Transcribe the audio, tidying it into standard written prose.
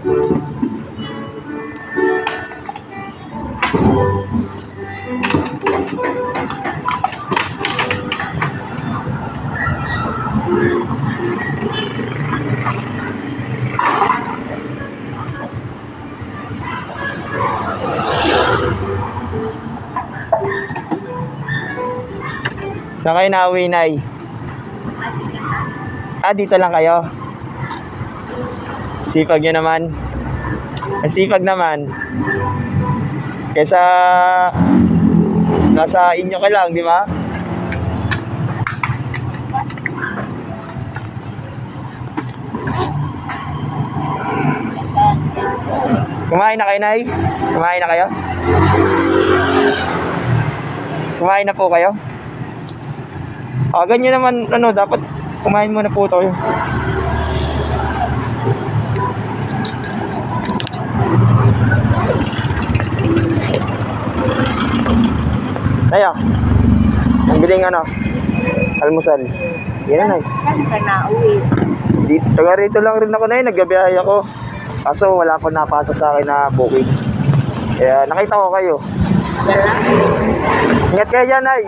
Saan kayo nauwi, Nay? Ah, dito lang kayo? Sipag nyo naman. Ang sipag naman. Kesa nasa inyo ka lang, di ba? Kumain na kayo, Nay? Kumain na kayo? Kumain na po kayo? Ah, ganyan naman, ano, dapat kumain muna po tayo. Nay, ang biling ano, almusal. Yan na, Nay. Saan ka na uwi? Taga rito lang rin ako, Nay, naggabiyahe ako. Kaso wala pa napasok sa akin na booking. Kaya nakita ko kayo. Dala? Ingat kayo dyan, Nay.